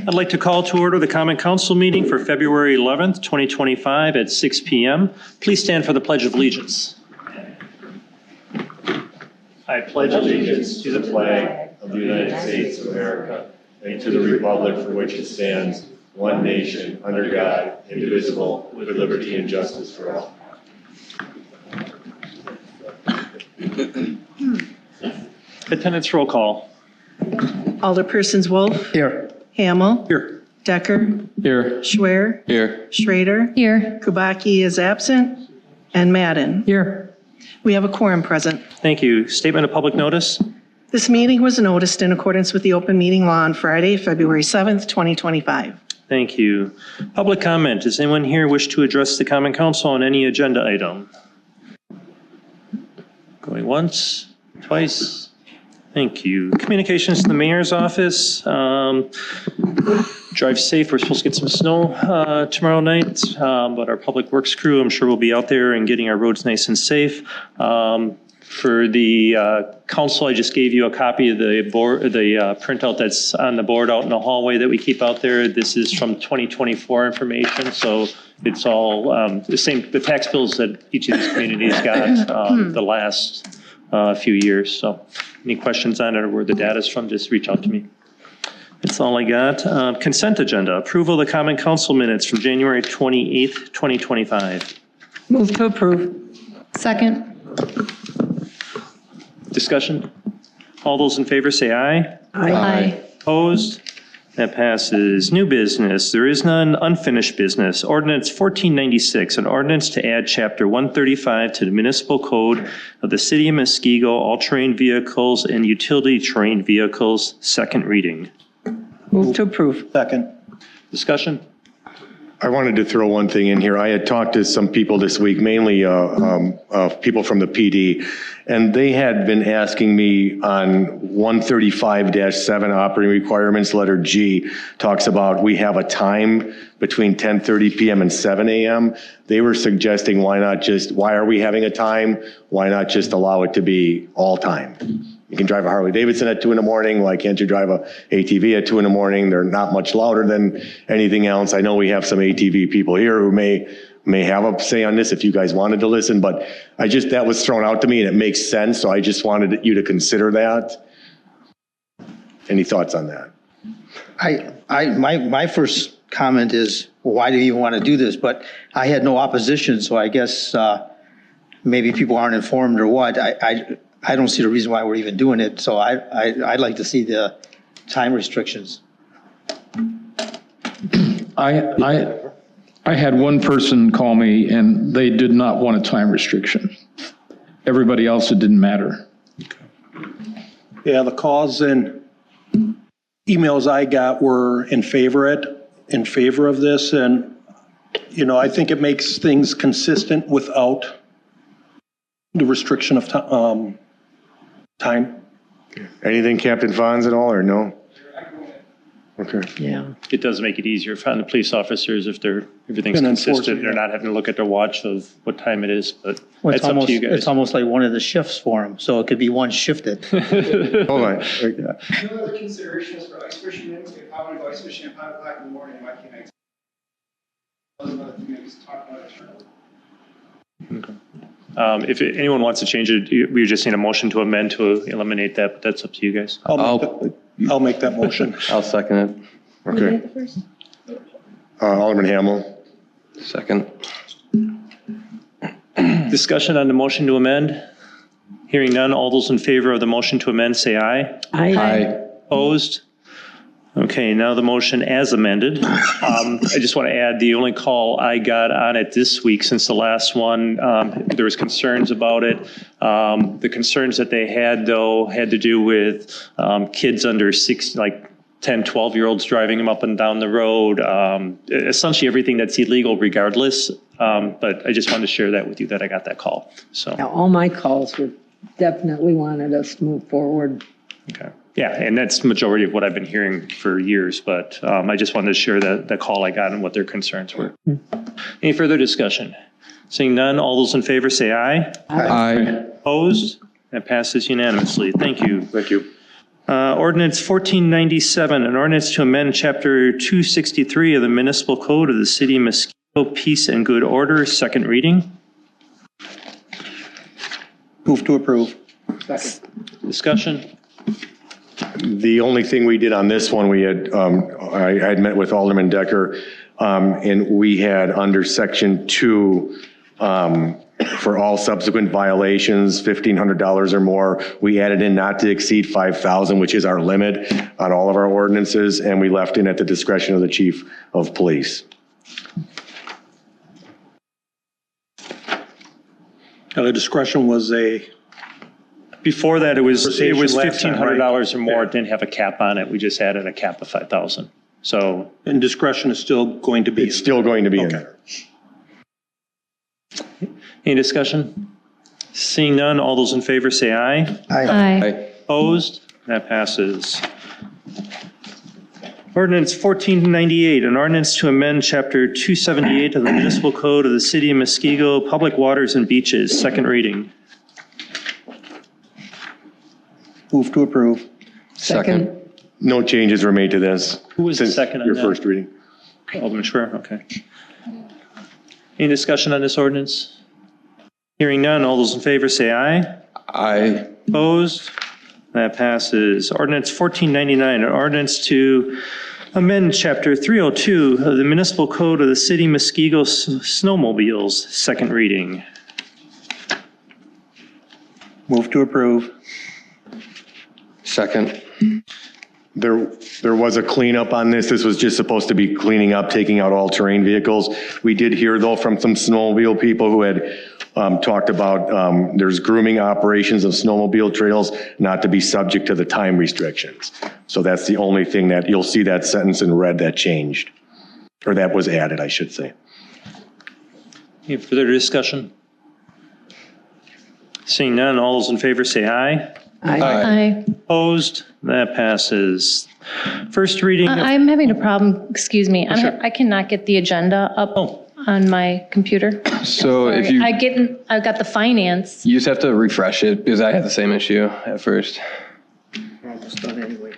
I'd like to call to order the Common Council meeting for February 11th, 2025 at 6 p.m. Please stand for the Pledge of Allegiance. I pledge allegiance to the flag of the United States of America and to the republic for which it stands, one nation, under God, indivisible, with liberty and justice for all. Attendance roll call. Alderpersons Wolf. Here. Hamel. Here. Decker. Here. Schwer. Here. Schrader. Here. Kubaki is absent. And Madden. Here. We have a quorum present. Thank you. Statement of public notice. This meeting was noticed in accordance with the open meeting law on Friday, February 7th, 2025. Thank you. Public comment. Does anyone here wish to address the Common Council on any agenda item? Going once, twice. Thank you. Communications to the mayor's office. Drive safe. We're supposed to get some snow tomorrow night, but our public works crew, I'm sure, will be out there and getting our roads nice and safe. For the council, I just gave you a copy of the board, the printout that's on the board out in the hallway that we keep out there. This is from 2024 information, so it's all the same, the tax bills that each of these communities got the last few years. So any questions on it or where the data is from, just reach out to me. That's all I got. Consent agenda, approval of the Common Council minutes from January 28th, 2025. Move to approve. Second. Discussion? All those in favor say aye. Aye. Opposed? That passes. New business. There is none. Unfinished business. Ordinance 1496, an ordinance to add Chapter 135 to the Municipal Code of the City of Muskego, all-terrain vehicles and utility terrain vehicles, second reading. Move to approve. Second. Discussion? I wanted to throw one thing in here. I had talked to some people this week, mainly people from the PD, and they had been asking me on 135-7 operating requirements, letter G, talks about we have a time between 10:30 p.m. and 7 a.m. They were suggesting why are we having a time? Why not just allow it to be all time? You can drive a Harley Davidson at 2 in the morning. Why can't you drive a ATV at 2 in the morning? They're not much louder than anything else. I know we have some ATV people here who may have a say on this if you guys wanted to listen, but that was thrown out to me and it makes sense. So I just wanted you to consider that. Any thoughts on that? My first comment is, well, why do you even want to do this? But I had no opposition, so I guess maybe people aren't informed or what. I don't see the reason why we're even doing it, so I'd like to see the time restrictions. I had one person call me and they did not want a time restriction. Everybody else, it didn't matter. Yeah, the calls and emails I got were in favor of this, and I think it makes things consistent without the restriction of time. Anything, Captain Fonz, at all, or no? Okay. Yeah. It does make it easier for the police officers if everything's consistent. They're not having to look at their watch of what time it is, but it's up to you guys. It's almost like one of the shifts for them, so it could be one shifted. Hold on. One of the considerations for ice fishing is if I want to go ice fishing at 5 o'clock in the morning, why can't I? Other communities talk about it. Okay. If anyone wants to change it, we just need a motion to amend to eliminate that, but that's up to you guys. I'll make that motion. I'll second it. Okay. Alderman Hamel. Second. Discussion on the motion to amend? Hearing none, all those in favor of the motion to amend say aye. Aye. Opposed? Okay, now the motion as amended. I just want to add the only call I got on it this week since the last one, there was concerns about it. The concerns that they had, though, had to do with kids under 6, like 10, 12-year-olds driving them up and down the road. Essentially everything that's illegal regardless. But I just wanted to share that with you that I got that call. So Yeah, all my calls were definitely wanted us to move forward. Okay. Yeah, and that's the majority of what I've been hearing for years, but I just wanted to share the call I got and what their concerns were. Any further discussion? Seeing none, all those in favor say aye. Aye. Opposed? That passes unanimously. Thank you. Thank you. Ordinance 1497, an ordinance to amend Chapter 263 of the Municipal Code of the City of Muskego, Peace and Good Order, second reading. Move to approve. Discussion? The only thing we did on this one, we had, I had met with Alderman Decker, and we had under section 2, for all subsequent violations, $1,500 or more, we added in not to exceed 5,000, which is our limit on all of our ordinances, and we left in at the discretion of the chief of police. The discretion was Before that, it was Conversation last time, right? $1,500 or more. It didn't have a cap on it. We just added a cap of 5,000. So and discretion is still going to be. It's still going to be in Okay. there. any discussion? Seeing none, all those in favor say aye. Aye. Opposed? That passes. Ordinance 1498, an ordinance to amend Chapter 278 of the Municipal Code of the City of Muskego, Public Waters and Beaches, second reading. Move to approve. Second. No changes were made to this. Who was the since second on your that? first reading. Alderman Schwer, okay. Any discussion on this ordinance? Hearing none, all those in favor say aye. Aye. Opposed? That passes. Ordinance 1499, an ordinance to amend Chapter 302 of the Municipal Code of the City of Muskego Snowmobiles, second reading. Move to approve. Second. There was a cleanup on this. This was just supposed to be cleaning up, taking out all terrain vehicles. We did hear though from some snowmobile people who had talked about there's grooming operations of snowmobile trails not to be subject to the time restrictions. So that's the only thing that you'll see that sentence in red that changed, or that was added, I should say. Any further discussion? Seeing none, all those in favor say aye. Aye. Opposed? That passes. First reading. I'm having a problem, excuse me. Sure. I cannot get the agenda up on my computer. So if Sorry. you, I've got the finance. you just have to refresh it because I had the same issue at first. We're almost done anyway.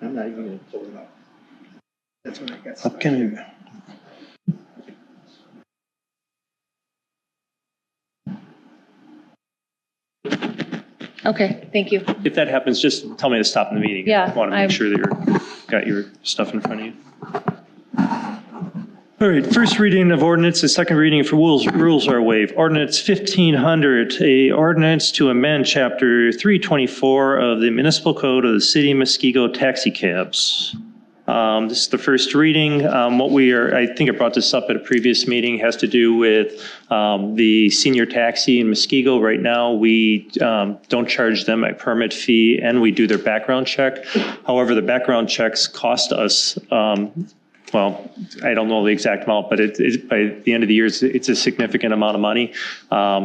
I'm not even gonna pull it up. That's what I got. How can you? Okay, thank you. If that happens, just tell me to stop the meeting. Yeah, I want to make I'm- sure that you've got your stuff in front of you. All right, first reading of ordinance, the second reading for rules are waived. Ordinance 1500, a ordinance to amend Chapter 324 of the Municipal Code of the City of Muskego taxi cabs. This is the first reading. I think I brought this up at a previous meeting, has to do with the senior taxi in Muskego. Right now, we don't charge them a permit fee and we do their background check. However, the background checks cost us, well, I don't know the exact amount, but by the end of the year, it's a significant amount of money.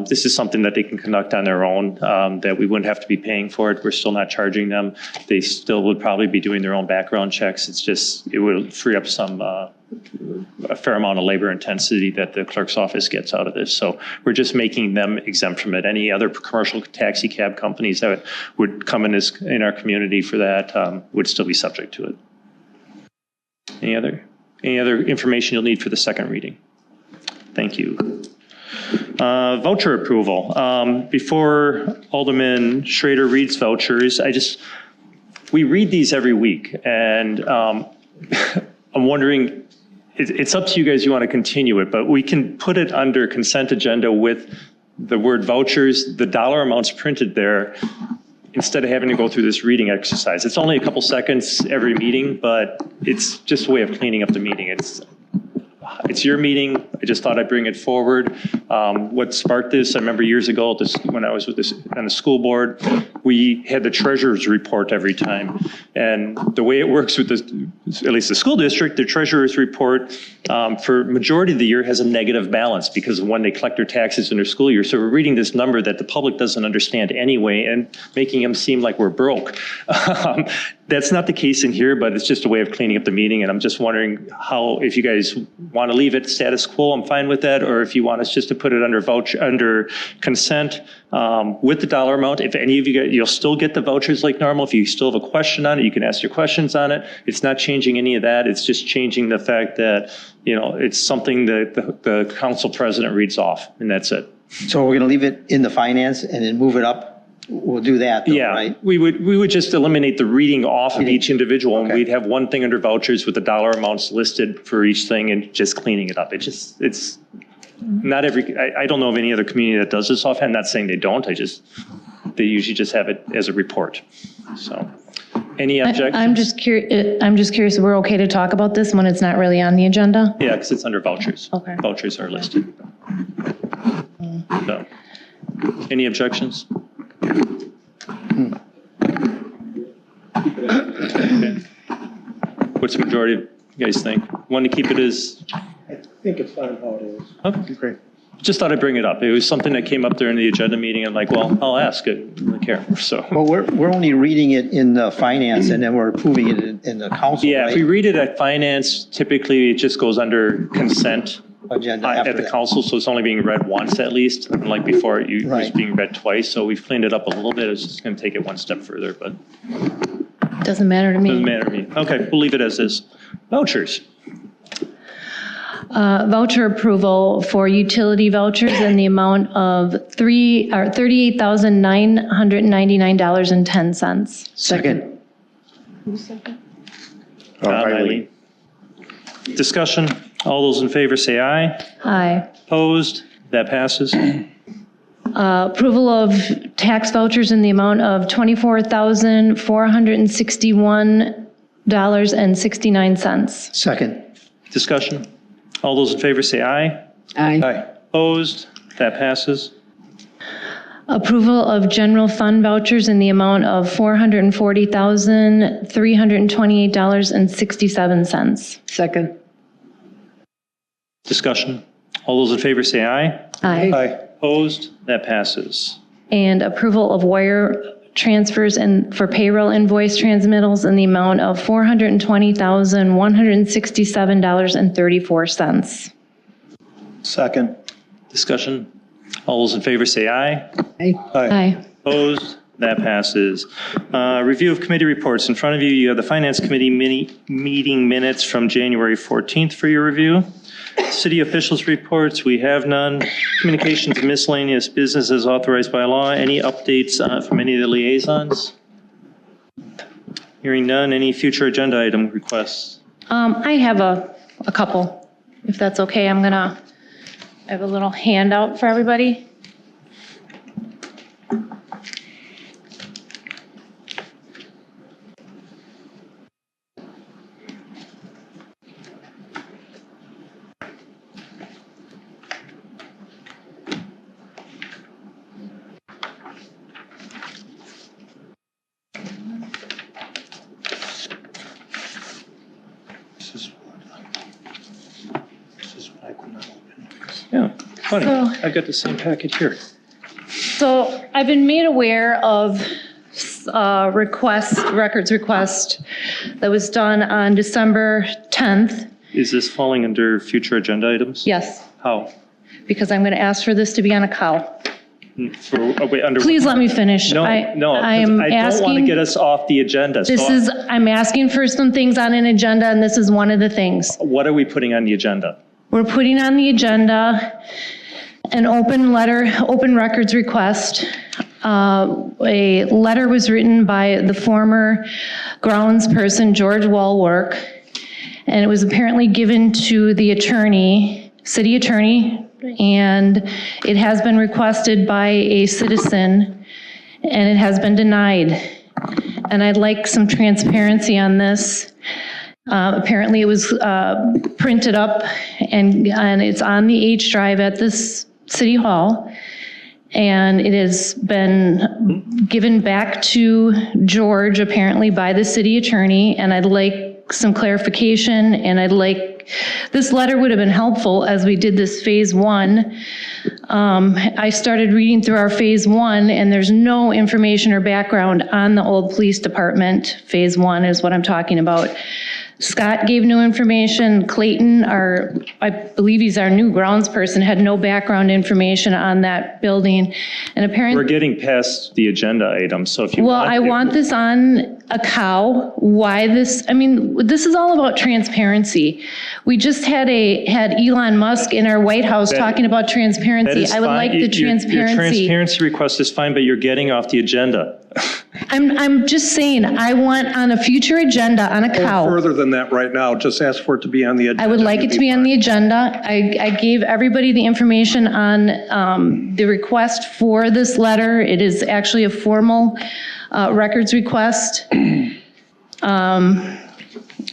This is something that they can conduct on their own, that we wouldn't have to be paying for it. We're still not charging them. They still would probably be doing their own background checks. It's just, it would free up a fair amount of labor intensity that the clerk's office gets out of this. So we're just making them exempt from it. Any other commercial taxi cab companies that would come in our community for that would still be subject to it. Any other information you'll need for the second reading? Thank you. Voucher approval. Before Alderman Schrader reads vouchers, we read these every week, and I'm wondering, it's up to you guys, you want to continue it, but we can put it under consent agenda with the word vouchers, the dollar amounts printed there, instead of having to go through this reading exercise. It's only a couple seconds every meeting, but it's just a way of cleaning up the meeting. It's your meeting. I just thought I'd bring it forward. What sparked this, I remember years ago when I was on the school board, we had the treasurer's report every time. And the way it works with at least the school district, the treasurer's report for majority of the year has a negative balance because of when they collect their taxes in their school year. So we're reading this number that the public doesn't understand anyway and making them seem like we're broke. That's not the case in here, but it's just a way of cleaning up the meeting, and I'm just wondering how, if you guys want to leave it status quo, I'm fine with that, or if you want us just to put it under under consent with the dollar amount. If any of you guys, you'll still get the vouchers like normal. If you still have a question on it, you can ask your questions on it. It's not changing any of that. It's just changing the fact that, you know, it's something that the council president reads off, and that's it. So we're going to leave it in the finance and then move it up? We'll do that, though, Yeah, right? we would just eliminate the reading off of each individual, and Okay. we'd have one thing under vouchers with the dollar amounts listed for each thing and just cleaning it up. It's not every, I don't know of any other community that does this offhand. Not saying they don't, they usually just have it as a report. So, any objections? I'm just curious, we're okay to talk about this when it's not really on the agenda? Yeah, because it's under vouchers. Okay. Vouchers are listed. So, any objections? Okay. What's the majority of you guys think? Want to keep it as? I think it's fine how it is. Okay, great. Just thought I'd bring it up. It was something that came up during the agenda meeting. I'm like, well, I'll ask it. I don't really care. So. Well, we're only reading it in the finance and then we're approving it in the council, Yeah, if we right? read it at finance, typically it just goes under consent Agenda at after the that. council, so it's only being read once at least. Unlike before, it was Right. being read twice. So we've cleaned it up a little bit. It's just going to take it one step further, but Doesn't matter to me. doesn't matter to me. Okay, we'll leave it as is. Vouchers. Voucher approval for utility vouchers in the amount of $38,999.10. Second. Eileen. Discussion. All those in favor say aye. Aye. Opposed? That passes. Approval of tax vouchers in the amount of $24,461.69. Second. Discussion. All those in favor say aye. Aye. Opposed? That passes. Approval of general fund vouchers in the amount of $440,328.67. Second. Discussion. All those in favor say aye. Aye. Aye. Opposed? That passes. And approval of wire transfers and for payroll invoice transmittals in the amount of $420,167.34. Second. Discussion. All those in favor say aye. Aye. Aye. Opposed? That passes. Review of committee reports. In front of you, you have the Finance Committee meeting minutes from January 14th for your review. City officials reports, we have none. Communications and miscellaneous business as authorized by law. Any updates from any of the liaisons? Hearing none. Any future agenda item requests? I have a couple, if that's okay. I have a little handout for everybody. Yeah, funny. So- I've got the same packet here. So I've been made aware of records request that was done on December 10th. Is this falling under future agenda items? Yes, How? because I'm going to ask for this to be on a cow. Under. Please let me finish. No, I no, 'cause I am I don't want to asking, get us off the agenda. this So is, I'm asking for some things on an agenda, and this is one of the things. what are we putting on the agenda? We're putting on the agenda an open records request. A letter was written by the former grounds person, George Wallwork, and it was apparently given to the attorney, city attorney, and it has been requested by a citizen, and it has been denied. And I'd like some transparency on this. Apparently it was printed up and it's on the H drive at this city hall. And it has been given back to George apparently by the city attorney. And I'd like some clarification, and I'd like this letter would have been helpful as we did this phase 1. I started reading through our phase 1, and there's no information or background on the old police department. Phase 1 is what I'm talking about. Scott gave no information. Clayton, I believe he's our new grounds person, had no background information on that building. And apparently, We're getting past the agenda item, so if you well, want. I want this on a cow. Why this? I mean, this is all about transparency. We just had Elon Musk in our White House talking about That transparency. is I would fine. like the Your transparency. transparency request is fine, but you're getting off the agenda. I'm just saying, I want on a future agenda on a Or cow. further than that right now, just ask for it to be on the agenda. I would like it to be on the agenda. I gave everybody the information on the request for this letter. It is actually a formal records request. I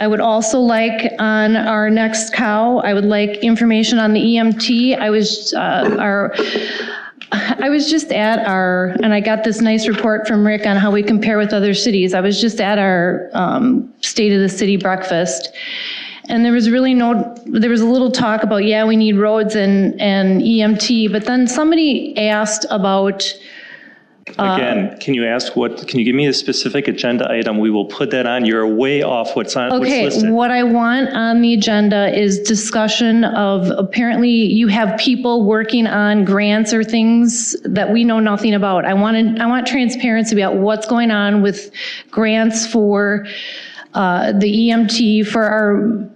would also like on our next cow, I would like information on the EMT. I was just at our, and I got this nice report from Rick on how we compare with other cities. I was just at our State of the City breakfast, and there was a little talk about, yeah, we need roads and EMT, but then somebody asked about, Again, can you give me a specific agenda item? We will put that on. You're way off what's okay, listed. what I want on the agenda is discussion of, apparently you have people working on grants or things that we know nothing about. I want transparency about what's going on with grants for the EMT for our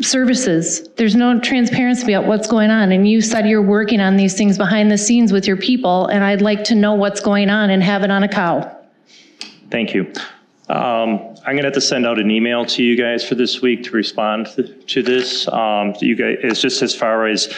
services. There's no transparency about what's going on, and you said you're working on these things behind the scenes with your people, and I'd like to know what's going on and have it on a cow. Thank you. I'm going to have to send out an email to you guys for this week to respond to this. You guys, it's just as far as,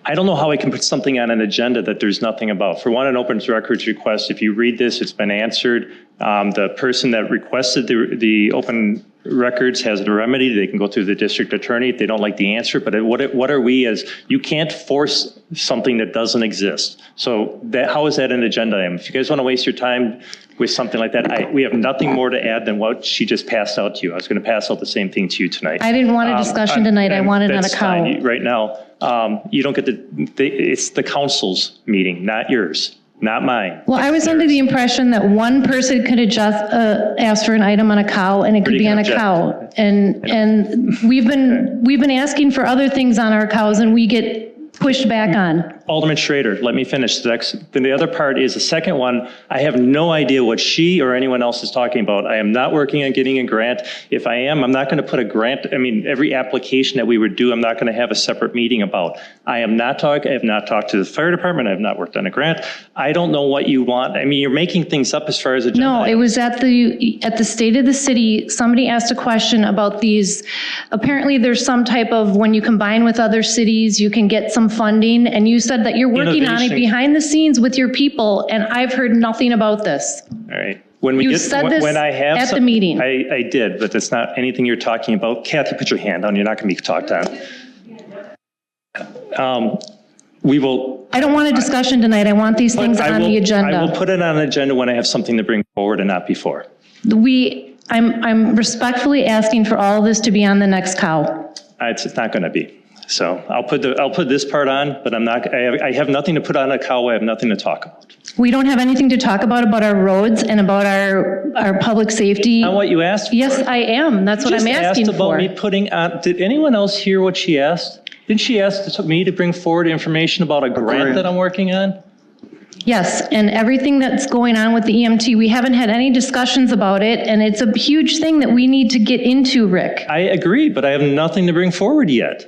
I don't know how I can put something on an agenda that there's nothing about. For one, an open records request, if you read this, it's been answered. The person that requested the open records has a remedy. They can go through the district attorney if they don't like the answer. But what are we as, you can't force something that doesn't exist. So how is that an agenda item? If you guys want to waste your time with something like that, we have nothing more to add than what she just passed out to you. I was going to pass out the same thing to you tonight. I didn't want a discussion tonight. I wanted on a That's cow. fine. Right now, you don't get it's the council's meeting, not yours, not mine. Well, I was under the impression that one person could ask for an item on a cow, and it could be on a cow. And we've been asking for other things on our cows, and we get pushed back on. Alderman Schrader, let me finish. Then the other part is the second one. I have no idea what she or anyone else is talking about. I am not working on getting a grant. If I am, I'm not going to put a grant. I mean, every application that we would do, I'm not going to have a separate meeting about. I have not talked to the fire department. I have not worked on a grant. I don't know what you want. I mean, you're making things up as far as agenda. No, it was at the State of the City. Somebody asked a question about these. Apparently, there's some type of, when you combine with other cities, you can get some funding, and you said that you're working on it behind the scenes with your people, and I've heard nothing about this. All right. You said this at the meeting. I did, but that's not anything you're talking about. Kathy, put your hand down. You're not going to be talked on. We will. I don't want a discussion tonight. I want these things on the agenda. I will put it on an agenda when I have something to bring forward and not before. I'm respectfully asking for all of this to be on the next cow. It's not going to be. So I'll put this part on, but I have nothing to put on a cow. I have nothing to talk about. We don't have anything to talk about our roads and about our public safety. Not what you asked for. Yes, I am. That's what I'm asking for. Just asked about me putting on, did anyone else hear what she asked? Didn't she ask me to bring forward information about a grant that I'm working on? Yes, and everything that's going on with the EMT, we haven't had any discussions about it, and it's a huge thing that we need to get into, Rick. I agree, but I have nothing to bring forward yet.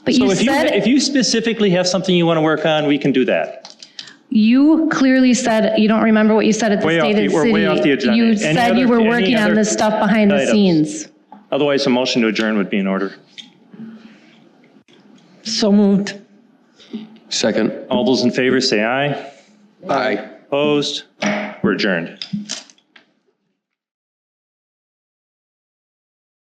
But so if you specifically have something you want to work on, we can do that. You clearly said, you don't remember what you said at the State of the City. We're way off the agenda. You said you were working on this stuff behind the scenes. Otherwise, a motion to adjourn would be in order. So moved. Second. All those in favor say aye. Aye. Opposed? We're adjourned.